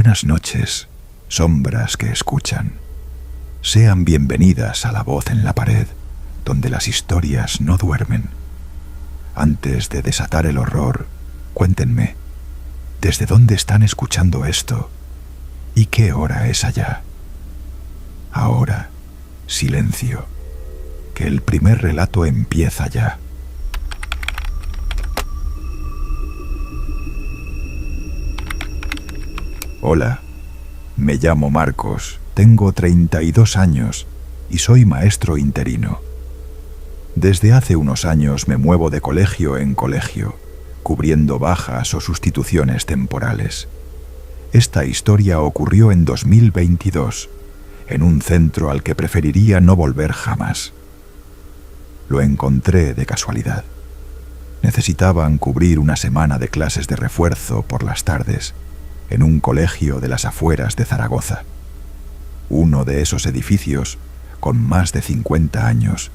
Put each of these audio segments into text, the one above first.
Buenas noches, sombras que escuchan. Sean bienvenidas a la voz en la pared, donde las historias no duermen. Antes de desatar el horror, cuéntenme, ¿desde dónde están escuchando esto? ¿Y qué hora es allá? Ahora, silencio, que el primer relato empieza ya. Hola, me llamo Marcos, tengo 32 años y soy maestro interino. Desde hace unos años me muevo de colegio en colegio, cubriendo bajas o sustituciones temporales. Esta historia ocurrió en 2022, en un centro al que preferiría no volver jamás. Lo encontré de casualidad. Necesitaban cubrir una semana de clases de refuerzo por las tardes, en un colegio de las afueras de Zaragoza. Uno de esos edificios, con más de 50 años,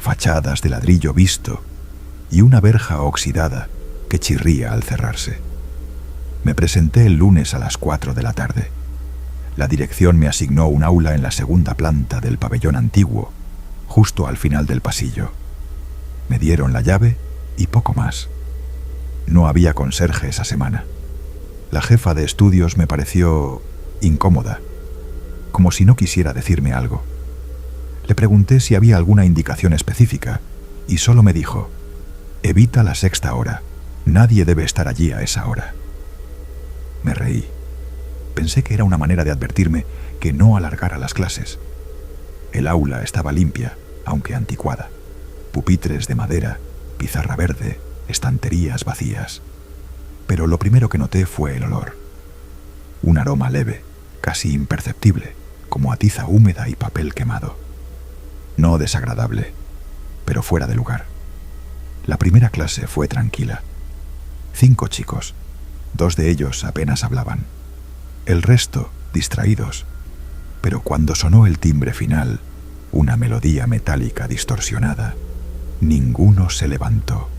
fachadas de ladrillo visto y una verja oxidada que chirría al cerrarse. Me presenté el lunes a las 4 de la tarde. La dirección me asignó un aula en la segunda planta del pabellón antiguo, justo al final del pasillo. Me dieron la llave y poco más. No había conserje esa semana. La jefa de estudios me pareció incómoda, como si no quisiera decirme algo. Le pregunté si había alguna indicación específica y solo me dijo: evita la sexta hora, nadie debe estar allí a esa hora. Me reí. Pensé que era una manera de advertirme que no alargara las clases. El aula estaba limpia, aunque anticuada. Pupitres de madera, pizarra verde, estanterías vacías. Pero lo primero que noté fue el olor. Un aroma leve, casi imperceptible, como a tiza húmeda y papel quemado. No desagradable, pero fuera de lugar. La primera clase fue tranquila. 5 chicos, 2 de ellos apenas hablaban. El resto, distraídos. Pero cuando sonó el timbre final, una melodía metálica distorsionada, ninguno se levantó.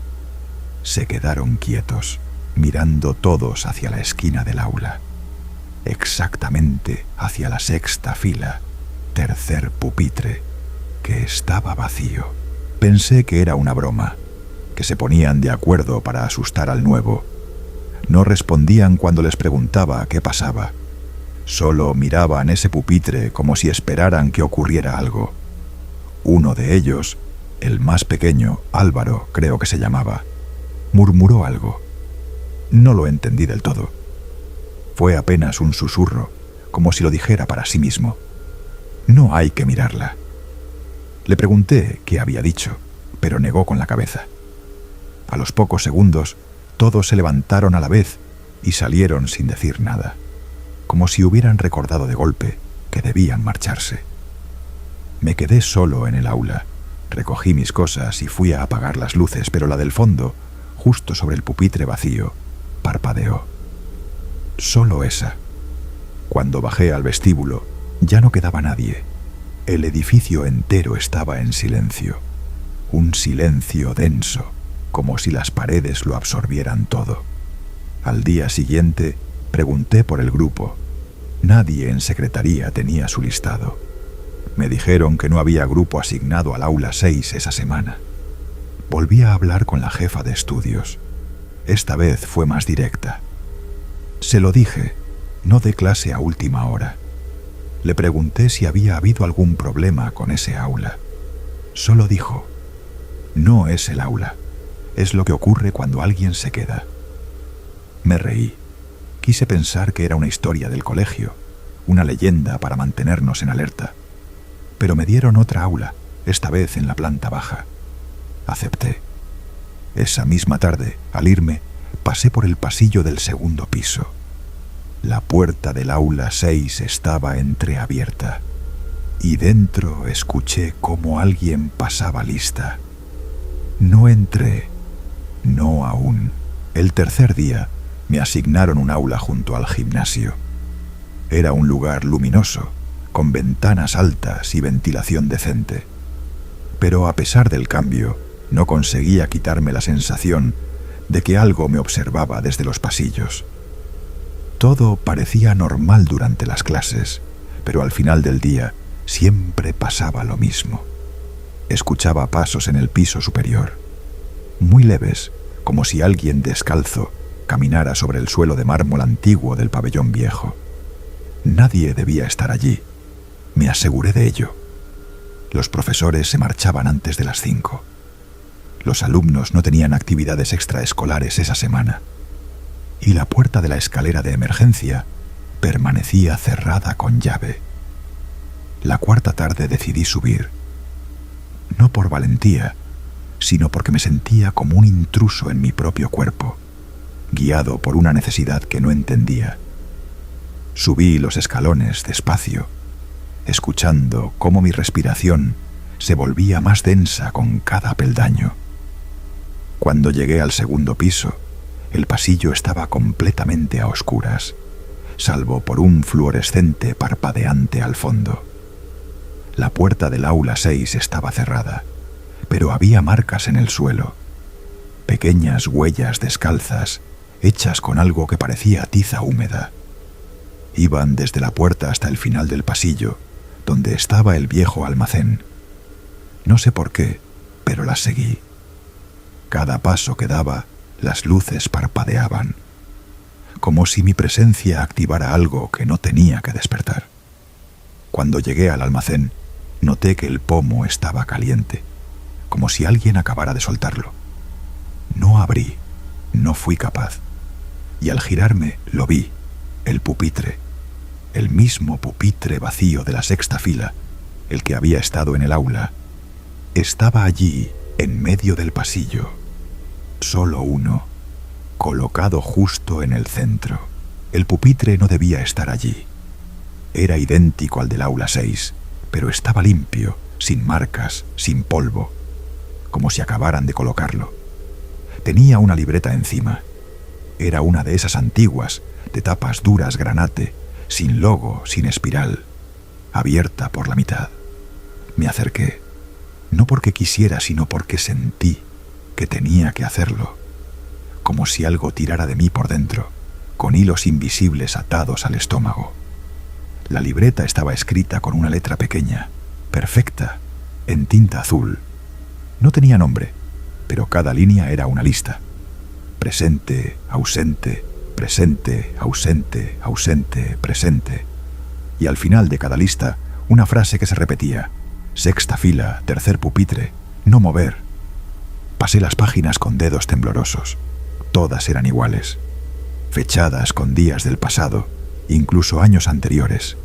Se quedaron quietos, mirando todos hacia la esquina del aula, exactamente hacia la sexta fila, tercer pupitre, que estaba vacío. Pensé que era una broma, que se ponían de acuerdo para asustar al nuevo. No respondían cuando les preguntaba qué pasaba. Solo miraban ese pupitre como si esperaran que ocurriera algo. Uno de ellos, el más pequeño, Álvaro, creo que se llamaba, murmuró algo. No lo entendí del todo. Fue apenas un susurro, como si lo dijera para sí mismo. No hay que mirarla. Le pregunté qué había dicho, pero negó con la cabeza. A los pocos segundos, todos se levantaron a la vez y salieron sin decir nada, como si hubieran recordado de golpe que debían marcharse. Me quedé solo en el aula. Recogí mis cosas y fui a apagar las luces, pero la del fondo, justo sobre el pupitre vacío, parpadeó. Solo esa. Cuando bajé al vestíbulo, ya no quedaba nadie. El edificio entero estaba en silencio. Un silencio denso, como si las paredes lo absorbieran todo. Al día siguiente, pregunté por el grupo. Nadie en secretaría tenía su listado. Me dijeron que no había grupo asignado al aula 6 esa semana. Volví a hablar con la jefa de estudios. Esta vez fue más directa. Se lo dije, no de clase a última hora. Le pregunté si había habido algún problema con ese aula. Solo dijo: no es el aula, es lo que ocurre cuando alguien se queda. Me reí. Quise pensar que era una historia del colegio, una leyenda para mantenernos en alerta. Pero me dieron otra aula, esta vez en la planta baja. Acepté. Esa misma tarde, al irme, pasé por el pasillo del segundo piso. La puerta del aula 6 estaba entreabierta, y dentro escuché cómo alguien pasaba lista. No entré, no aún. El tercer día me asignaron un aula junto al gimnasio. Era un lugar luminoso, con ventanas altas y ventilación decente. Pero a pesar del cambio, no conseguía quitarme la sensación de que algo me observaba desde los pasillos. Todo parecía normal durante las clases, pero al final del día siempre pasaba lo mismo. Escuchaba pasos en el piso superior, muy leves, como si alguien descalzo caminara sobre el suelo de mármol antiguo del pabellón viejo. Nadie debía estar allí, me aseguré de ello. Los profesores se marchaban antes de las 5. Los alumnos no tenían actividades extraescolares esa semana. Y la puerta de la escalera de emergencia permanecía cerrada con llave. La cuarta tarde decidí subir. No por valentía, sino porque me sentía como un intruso en mi propio cuerpo, guiado por una necesidad que no entendía. Subí los escalones despacio, escuchando cómo mi respiración se volvía más densa con cada peldaño. Cuando llegué al segundo piso, el pasillo estaba completamente a oscuras, salvo por un fluorescente parpadeante al fondo. La puerta del aula 6 estaba cerrada, pero había marcas en el suelo, pequeñas huellas descalzas hechas con algo que parecía tiza húmeda. Iban desde la puerta hasta el final del pasillo, donde estaba el viejo almacén. No sé por qué, pero las seguí. Cada paso que daba, las luces parpadeaban, como si mi presencia activara algo que no tenía que despertar. Cuando llegué al almacén, noté que el pomo estaba caliente, como si alguien acabara de soltarlo. No abrí, no fui capaz, y al girarme lo vi, el pupitre, el mismo pupitre vacío de la sexta fila, el que había estado en el aula. Estaba allí, en medio del pasillo, solo uno, colocado justo en el centro. El pupitre no debía estar allí. Era idéntico al del aula 6, pero estaba limpio, sin marcas, sin polvo, como si acabaran de colocarlo. Tenía una libreta encima. Era una de esas antiguas, de tapas duras granate, sin logo, sin espiral, abierta por la mitad. Me acerqué, no porque quisiera, sino porque sentí que tenía que hacerlo, como si algo tirara de mí por dentro, con hilos invisibles atados al estómago. La libreta estaba escrita con una letra pequeña, perfecta, en tinta azul. No tenía nombre, pero cada línea era una lista. Presente, ausente, presente, ausente, ausente, presente. Y al final de cada lista, una frase que se repetía: sexta fila, tercer pupitre, no mover. Pasé las páginas con dedos temblorosos. Todas eran iguales, fechadas con días del pasado, incluso años anteriores.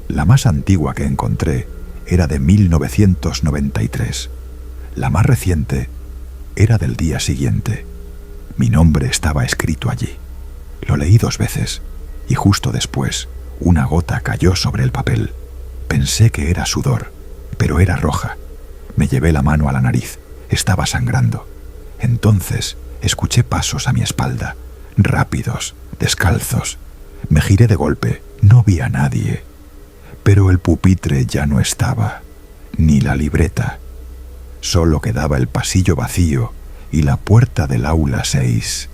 La más antigua que encontré era de 1993. La más reciente era del día siguiente. Mi nombre estaba escrito allí. Lo leí 2 veces, y justo después, una gota cayó sobre el papel. Pensé que era sudor, pero era roja. Me llevé la mano a la nariz. Estaba sangrando. Entonces escuché pasos a mi espalda, rápidos, descalzos. Me giré de golpe. No vi a nadie. Pero el pupitre ya no estaba, ni la libreta. Solo quedaba el pasillo vacío y la puerta del aula 6,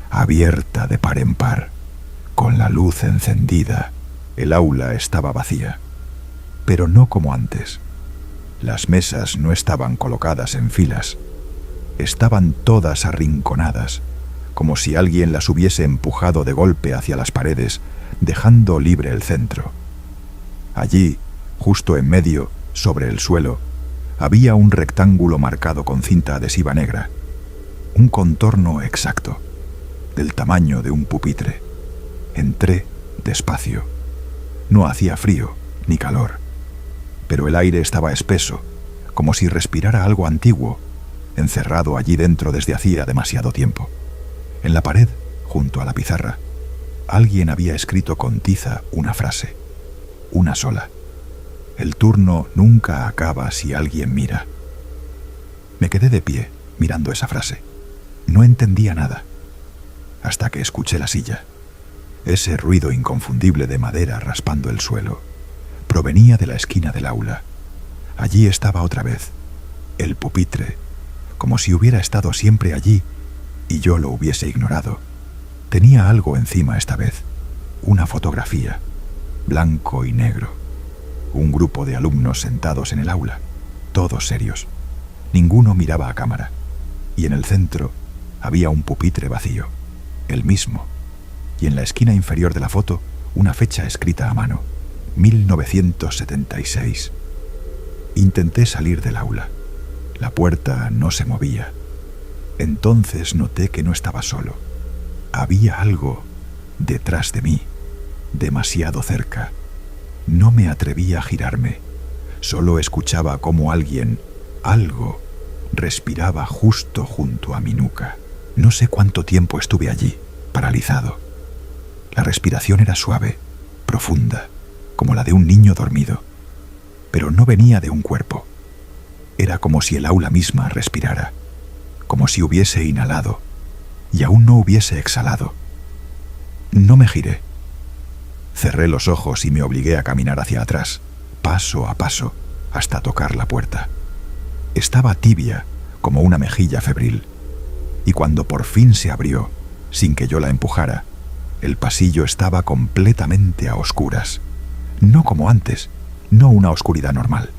abierta de par en par, con la luz encendida. El aula estaba vacía, pero no como antes. Las mesas no estaban colocadas en filas. Estaban todas arrinconadas, como si alguien las hubiese empujado de golpe hacia las paredes, dejando libre el centro. Allí, justo en medio, sobre el suelo, había un rectángulo marcado con cinta adhesiva negra, un contorno exacto, del tamaño de un pupitre. Entré despacio. No hacía frío ni calor, pero el aire estaba espeso, como si respirara algo antiguo, encerrado allí dentro desde hacía demasiado tiempo. En la pared, junto a la pizarra, alguien había escrito con tiza una frase, una sola: el turno nunca acaba si alguien mira. Me quedé de pie, mirando esa frase. No entendía nada, hasta que escuché la silla. Ese ruido inconfundible de madera raspando el suelo provenía de la esquina del aula. Allí estaba otra vez, el pupitre, como si hubiera estado siempre allí y yo lo hubiese ignorado. Tenía algo encima esta vez, Una fotografía, blanco y negro. Un grupo de alumnos sentados en el aula, todos serios. Ninguno miraba a cámara. Y en el centro había un pupitre vacío, el mismo. Y en la esquina inferior de la foto, una fecha escrita a mano, 1976. Intenté salir del aula. La puerta no se movía. Entonces noté que no estaba solo. Había algo detrás de mí, demasiado cerca. No me atrevía a girarme. Solo escuchaba cómo algo, respiraba justo junto a mi nuca. No sé cuánto tiempo estuve allí, paralizado. La respiración era suave, profunda, como la de un niño dormido. Pero no venía de un cuerpo. Era como si el aula misma respirara, como si hubiese inhalado y aún no hubiese exhalado. No me giré. Cerré los ojos y me obligué a caminar hacia atrás, paso a paso, hasta tocar la puerta. Estaba tibia, como una mejilla febril, y cuando por fin se abrió, sin que yo la empujara, el pasillo estaba completamente a oscuras. No como antes, no una oscuridad normal.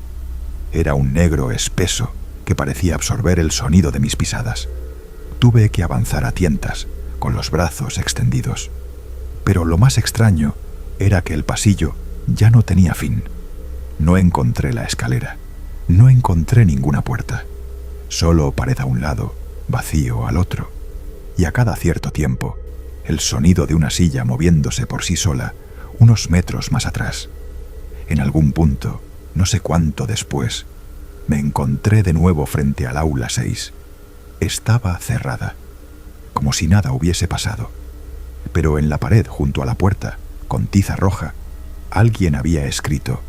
Era un negro espeso que parecía absorber el sonido de mis pisadas. Tuve que avanzar a tientas, con los brazos extendidos. Pero lo más extraño era que el pasillo ya no tenía fin. No encontré la escalera. No encontré ninguna puerta. Solo pared a un lado, vacío al otro. Y a cada cierto tiempo, el sonido de una silla moviéndose por sí sola unos metros más atrás. En algún punto, no sé cuánto después, me encontré de nuevo frente al aula 6. Estaba cerrada, como si nada hubiese pasado. Pero en la pared junto a la puerta, con tiza roja, alguien había escrito: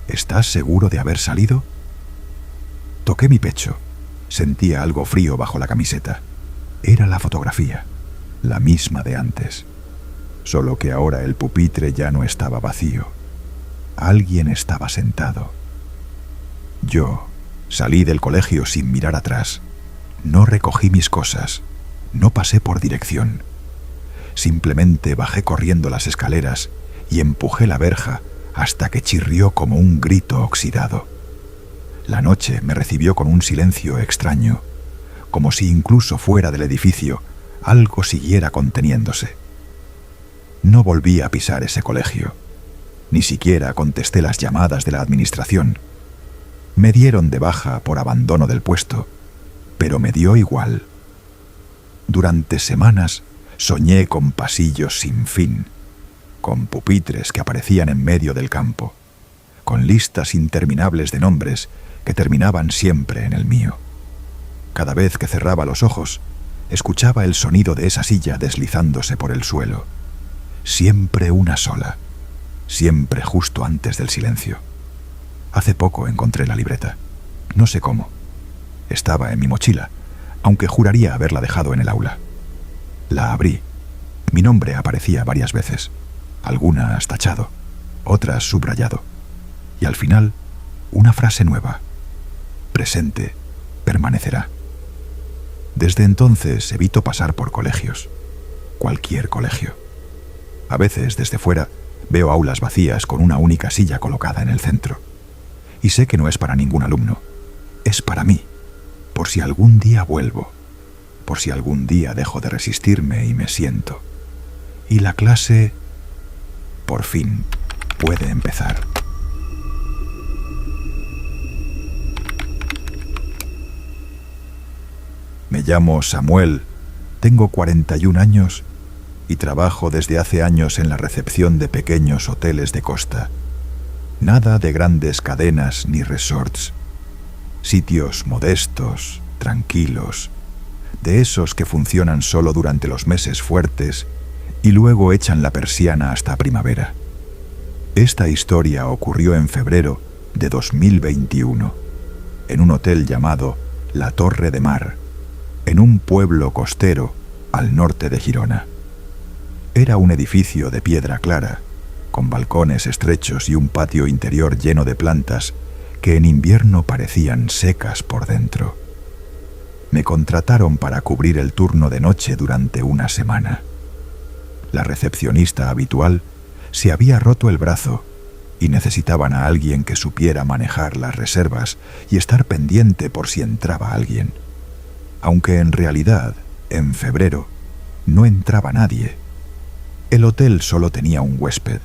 ¿Estás seguro de haber salido? Toqué mi pecho. Sentía algo frío bajo la camiseta. Era la fotografía, la misma de antes. Solo que ahora el pupitre ya no estaba vacío. Alguien estaba sentado. Yo salí del colegio sin mirar atrás. No recogí mis cosas. No pasé por dirección. Simplemente bajé corriendo las escaleras y empujé la verja hasta que chirrió como un grito oxidado. La noche me recibió con un silencio extraño, como si incluso fuera del edificio algo siguiera conteniéndose. No volví a pisar ese colegio. Ni siquiera contesté las llamadas de la administración. Me dieron de baja por abandono del puesto, pero me dio igual. Durante semanas soñé con pasillos sin fin, con pupitres que aparecían en medio del campo, con listas interminables de nombres que terminaban siempre en el mío. Cada vez que cerraba los ojos, escuchaba el sonido de esa silla deslizándose por el suelo. Siempre una sola, siempre justo antes del silencio. Hace poco encontré la libreta. No sé cómo. Estaba en mi mochila, aunque juraría haberla dejado en el aula. La abrí. Mi nombre aparecía varias veces, algunas tachado, otras subrayado. Y al final, una frase nueva. Presente, permanecerá. Desde entonces evito pasar por colegios. Cualquier colegio. A veces, desde fuera, veo aulas vacías con una única silla colocada en el centro. Y sé que no es para ningún alumno. Es para mí, por si algún día vuelvo, por si algún día dejo de resistirme y me siento. Y la clase, por fin, puede empezar. Me llamo Samuel, tengo 41 años y trabajo desde hace años en la recepción de pequeños hoteles de costa. Nada de grandes cadenas ni resorts. Sitios modestos, tranquilos, de esos que funcionan solo durante los meses fuertes y luego echan la persiana hasta primavera. Esta historia ocurrió en febrero de 2021, en un hotel llamado La Torre de Mar, en un pueblo costero al norte de Girona. Era un edificio de piedra clara, con balcones estrechos y un patio interior lleno de plantas que en invierno parecían secas por dentro. Me contrataron para cubrir el turno de noche durante una semana. La recepcionista habitual se había roto el brazo y necesitaban a alguien que supiera manejar las reservas y estar pendiente por si entraba alguien. Aunque en realidad, en febrero, no entraba nadie. El hotel solo tenía un huésped,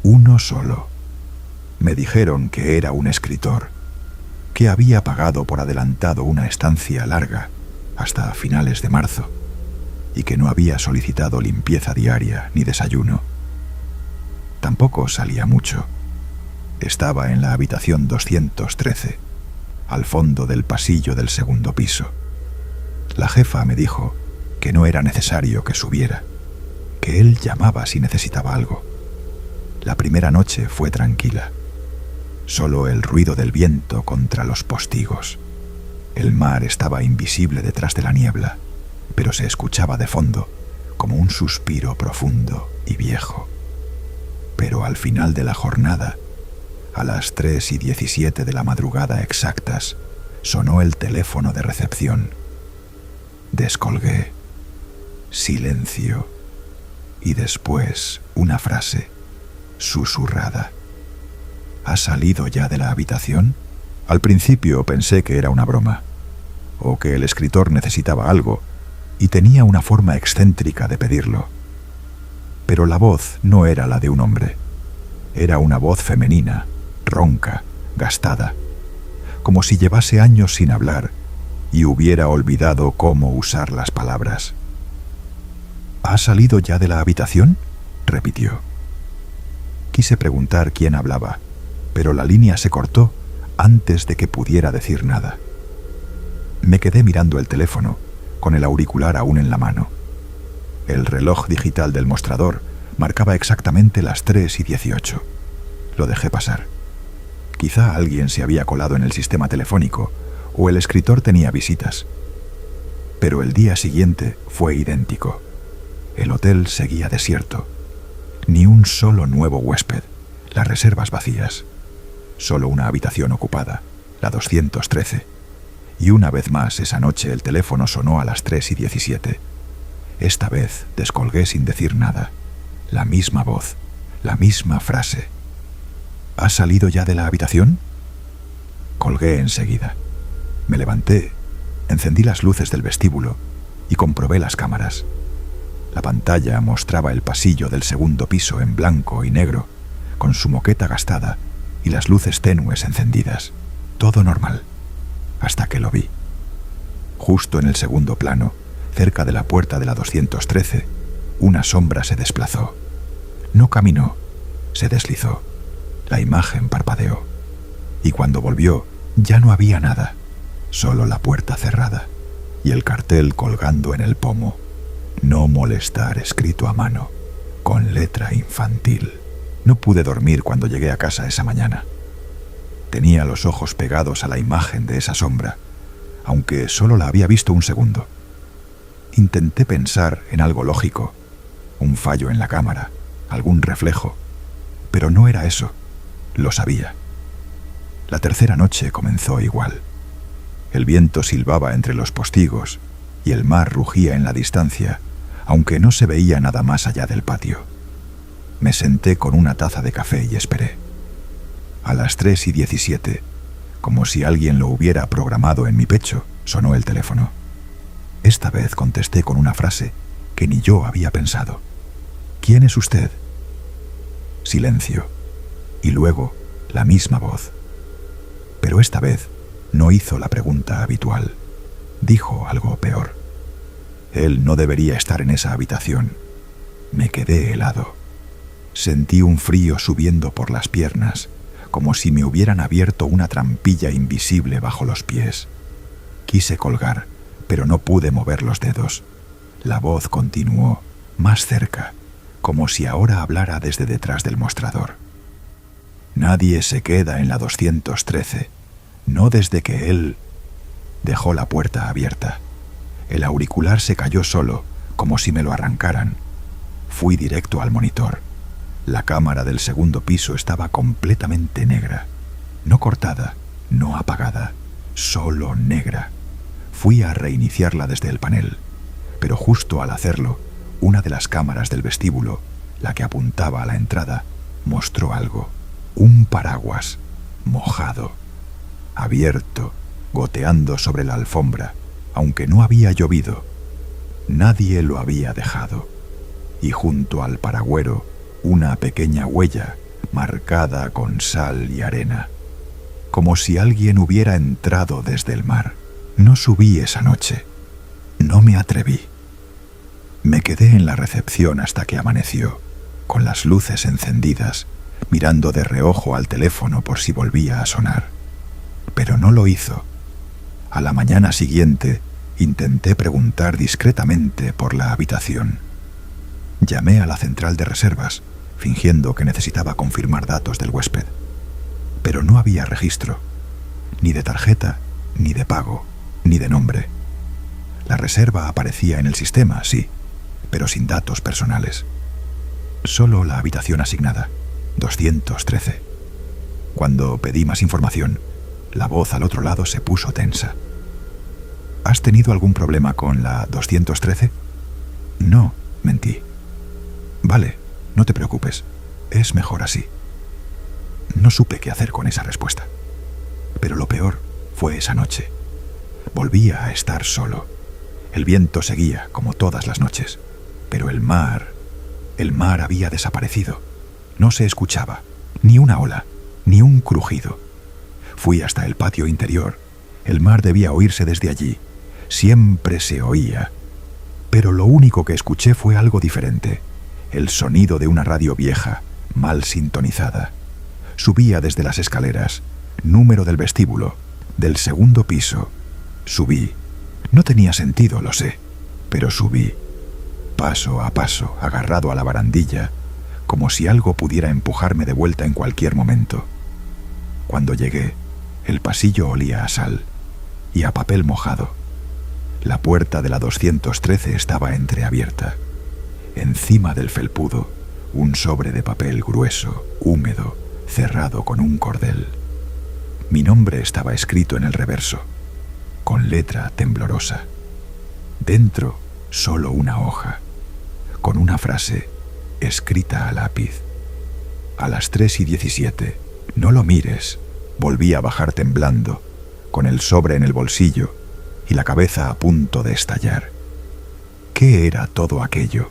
uno solo. Me dijeron que era un escritor, que había pagado por adelantado una estancia larga, hasta finales de marzo, y que no había solicitado limpieza diaria ni desayuno. Tampoco salía mucho. Estaba en la habitación 213, al fondo del pasillo del segundo piso. La jefa me dijo que no era necesario que subiera, que él llamaba si necesitaba algo. La primera noche fue tranquila. Solo el ruido del viento contra los postigos. El mar estaba invisible detrás de la niebla, pero se escuchaba de fondo como un suspiro profundo y viejo. Pero al final de la jornada, a las 3:17 de la madrugada exactas, sonó el teléfono de recepción. Descolgué. Silencio. Y después una frase, susurrada. ¿Ha salido ya de la habitación? Al principio pensé que era una broma, o que el escritor necesitaba algo y tenía una forma excéntrica de pedirlo. Pero la voz no era la de un hombre. Era una voz femenina, ronca, gastada, como si llevase años sin hablar y hubiera olvidado cómo usar las palabras. ¿Ha salido ya de la habitación?, repitió. Quise preguntar quién hablaba, pero la línea se cortó antes de que pudiera decir nada. Me quedé mirando el teléfono, con el auricular aún en la mano. El reloj digital del mostrador marcaba exactamente las 3:18. Lo dejé pasar. Quizá alguien se había colado en el sistema telefónico o el escritor tenía visitas. Pero el día siguiente fue idéntico. El hotel seguía desierto. Ni un solo nuevo huésped. Las reservas vacías. Solo una habitación ocupada, la 213. Y una vez más esa noche el teléfono sonó a las 3:17. Esta vez descolgué sin decir nada. La misma voz, la misma frase. ¿Has salido ya de la habitación? Colgué enseguida. Me levanté, encendí las luces del vestíbulo y comprobé las cámaras. La pantalla mostraba el pasillo del segundo piso en blanco y negro, con su moqueta gastada y las luces tenues encendidas. Todo normal, hasta que lo vi. Justo en el segundo plano, cerca de la puerta de la 213, una sombra se desplazó. No caminó, se deslizó. La imagen parpadeó. Y cuando volvió, ya no había nada, solo la puerta cerrada y el cartel colgando en el pomo. No molestar, escrito a mano, con letra infantil. No pude dormir cuando llegué a casa esa mañana. Tenía los ojos pegados a la imagen de esa sombra, aunque solo la había visto un segundo. Intenté pensar en algo lógico, un fallo en la cámara, algún reflejo, pero no era eso, lo sabía. La tercera noche comenzó igual. El viento silbaba entre los postigos y el mar rugía en la distancia, aunque no se veía nada más allá del patio. Me senté con una taza de café y esperé. A las 3:17, como si alguien lo hubiera programado en mi pecho, sonó el teléfono. Esta vez contesté con una frase que ni yo había pensado. ¿Quién es usted? Silencio. Y luego la misma voz. Pero esta vez no hizo la pregunta habitual. Dijo algo peor. Él no debería estar en esa habitación. Me quedé helado. Sentí un frío subiendo por las piernas, como si me hubieran abierto una trampilla invisible bajo los pies. Quise colgar, pero no pude mover los dedos. La voz continuó, más cerca, como si ahora hablara desde detrás del mostrador. Nadie se queda en la 213, no desde que él... Dejó la puerta abierta. El auricular se cayó solo, como si me lo arrancaran. Fui directo al monitor. La cámara del segundo piso estaba completamente negra. No cortada, no apagada, solo negra. Fui a reiniciarla desde el panel, pero justo al hacerlo, Una de las cámaras del vestíbulo, la que apuntaba a la entrada, mostró algo. Un paraguas, mojado, abierto, goteando sobre la alfombra, aunque no había llovido. Nadie lo había dejado. Y junto al paragüero, una pequeña huella, marcada con sal y arena, como si alguien hubiera entrado desde el mar. No subí esa noche. No me atreví. Me quedé en la recepción hasta que amaneció, con las luces encendidas, mirando de reojo al teléfono por si volvía a sonar. Pero no lo hizo. A la mañana siguiente, intenté preguntar discretamente por la habitación. Llamé a la central de reservas, fingiendo que necesitaba confirmar datos del huésped. Pero no había registro, ni de tarjeta, ni de pago, ni de nombre. La reserva aparecía en el sistema, sí, pero sin datos personales. Solo la habitación asignada, 213. Cuando pedí más información, la voz al otro lado se puso tensa. ¿Has tenido algún problema con la 213? No, mentí. Vale, no te preocupes, es mejor así. No supe qué hacer con esa respuesta. Pero lo peor fue esa noche. Volvía a estar solo. El viento seguía, como todas las noches, pero el mar había desaparecido. No se escuchaba, ni una ola, ni un crujido. Fui hasta el patio interior. El mar debía oírse desde allí. Siempre se oía. Pero lo único que escuché fue algo diferente. El sonido de una radio vieja, mal sintonizada. Subía desde las escaleras. Número del vestíbulo, del segundo piso. Subí. No tenía sentido, lo sé, pero subí. Paso a paso, agarrado a la barandilla, como si algo pudiera empujarme de vuelta en cualquier momento. Cuando llegué, el pasillo olía a sal y a papel mojado. La puerta de la 213 estaba entreabierta. Encima del felpudo, un sobre de papel grueso, húmedo, cerrado con un cordel. Mi nombre estaba escrito en el reverso, con letra temblorosa. Dentro, solo una hoja, con una frase escrita a lápiz. A las 3:17, no lo mires, volví a bajar temblando, con el sobre en el bolsillo y la cabeza a punto de estallar. ¿Qué era todo aquello?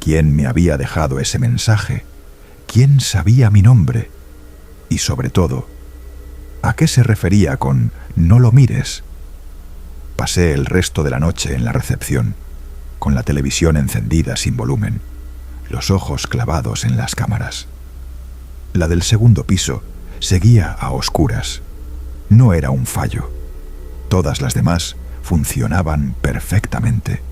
¿Quién me había dejado ese mensaje? ¿Quién sabía mi nombre? Y sobre todo, ¿a qué se refería con «no lo mires»? Pasé el resto de la noche en la recepción, con la televisión encendida sin volumen, los ojos clavados en las cámaras. La del segundo piso seguía a oscuras. No era un fallo. Todas las demás funcionaban perfectamente.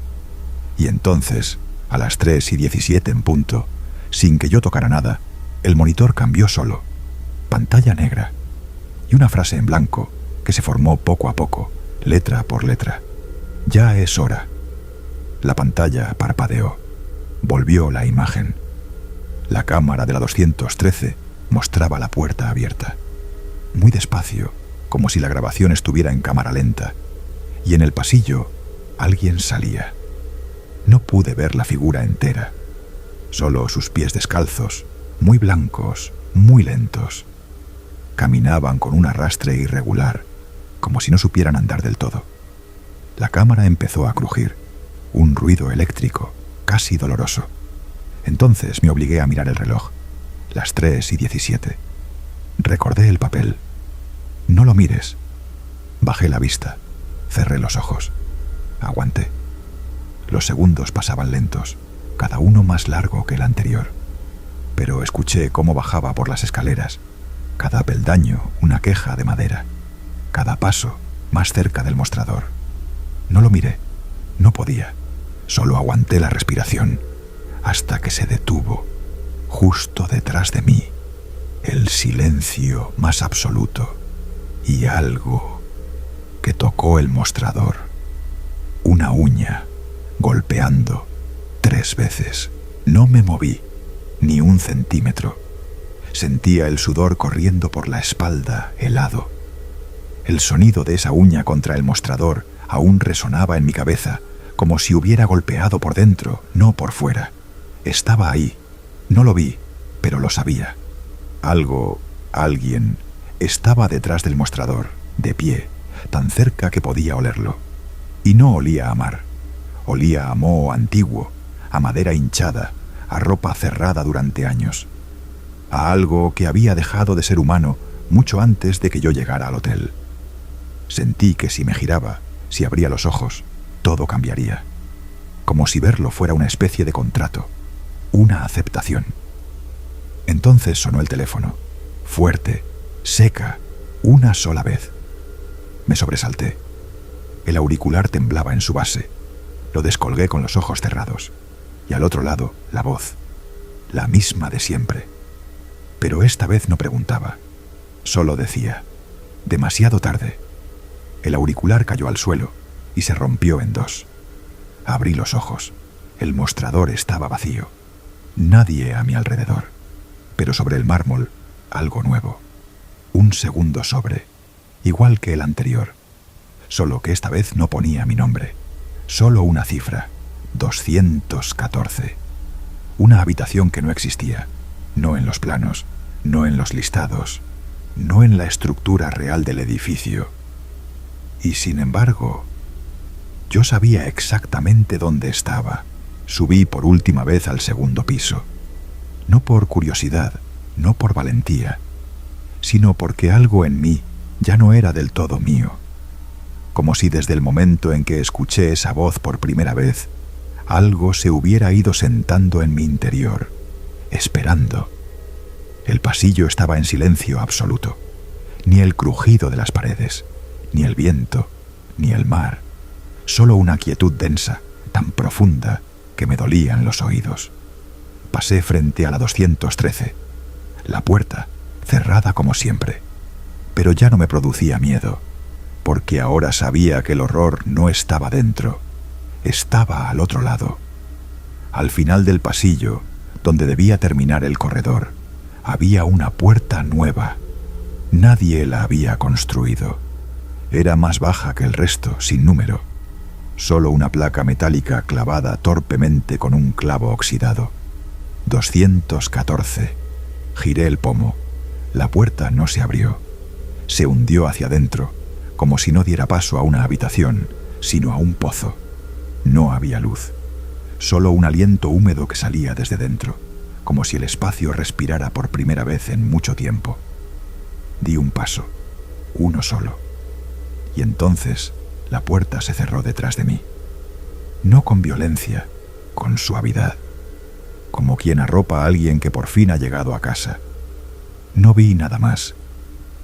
Y entonces, a las 3:17 en punto, sin que yo tocara nada, el monitor cambió solo. Pantalla negra. Y una frase en blanco que se formó poco a poco, letra por letra. Ya es hora. La pantalla parpadeó. Volvió la imagen. La cámara de la 213 mostraba la puerta abierta. Muy despacio, como si la grabación estuviera en cámara lenta. Y en el pasillo, alguien salía. No pude ver la figura entera. Solo sus pies descalzos, muy blancos, muy lentos. Caminaban con un arrastre irregular, como si no supieran andar del todo. La cámara empezó a crujir, un ruido eléctrico, casi doloroso. Entonces me obligué a mirar el reloj, las 3:17. Recordé el papel. No lo mires. Bajé la vista, cerré los ojos. Aguanté. Los segundos pasaban lentos, cada uno más largo que el anterior. Pero escuché cómo bajaba por las escaleras, cada peldaño una queja de madera, cada paso más cerca del mostrador. No lo miré, no podía, solo aguanté la respiración, hasta que se detuvo, justo detrás de mí, el silencio más absoluto y algo que tocó el mostrador, una uña golpeando 3 veces. No me moví, ni un centímetro. Sentía el sudor corriendo por la espalda, helado. El sonido de esa uña contra el mostrador aún resonaba en mi cabeza, como si hubiera golpeado por dentro, no por fuera. Estaba ahí. No lo vi, pero lo sabía. Alguien, estaba detrás del mostrador, de pie, tan cerca que podía olerlo. Y no olía a mar. Olía a moho antiguo, a madera hinchada, a ropa cerrada durante años. A algo que había dejado de ser humano mucho antes de que yo llegara al hotel. Sentí que si me giraba, si abría los ojos, todo cambiaría. Como si verlo fuera una especie de contrato, una aceptación. Entonces sonó el teléfono, fuerte, seca, una sola vez. Me sobresalté. El auricular temblaba en su base. Lo descolgué con los ojos cerrados. Y al otro lado, la voz, la misma de siempre. Pero esta vez no preguntaba. Solo decía, demasiado tarde. El auricular cayó al suelo y se rompió en dos. Abrí los ojos. El mostrador estaba vacío. Nadie a mi alrededor. Pero sobre el mármol, algo nuevo. Un segundo sobre, igual que el anterior. Solo que esta vez no ponía mi nombre. Solo una cifra, 214. Una habitación que no existía. No en los planos, no en los listados, no en la estructura real del edificio. Y sin embargo, yo sabía exactamente dónde estaba. Subí por última vez al segundo piso. No por curiosidad, no por valentía, sino porque algo en mí ya no era del todo mío. Como si desde el momento en que escuché esa voz por primera vez, algo se hubiera ido sentando en mi interior, esperando. El pasillo estaba en silencio absoluto. Ni el crujido de las paredes, ni el viento, ni el mar. Solo una quietud densa, tan profunda, que me dolían los oídos. Pasé frente a la 213. La puerta, cerrada como siempre. Pero ya no me producía miedo, porque ahora sabía que el horror no estaba dentro. Estaba al otro lado. Al final del pasillo, donde debía terminar el corredor, había una puerta nueva. Nadie la había construido. Era más baja que el resto, sin número. Solo una placa metálica clavada torpemente con un clavo oxidado. 214. Giré el pomo. La puerta no se abrió. Se hundió hacia adentro, como si no diera paso a una habitación, sino a un pozo. No había luz. Solo un aliento húmedo que salía desde dentro, como si el espacio respirara por primera vez en mucho tiempo. Di un paso, uno solo. Y entonces la puerta se cerró detrás de mí. No con violencia, con suavidad. Como quien arropa a alguien que por fin ha llegado a casa. No vi nada más.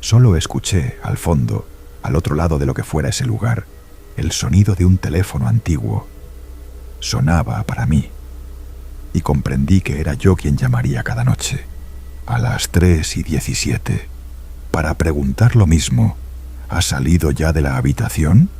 Solo escuché, al fondo, al otro lado de lo que fuera ese lugar, el sonido de un teléfono antiguo. Sonaba para mí. Y comprendí que era yo quien llamaría cada noche, a las 3:17, para preguntar lo mismo. ¿Ha salido ya de la habitación?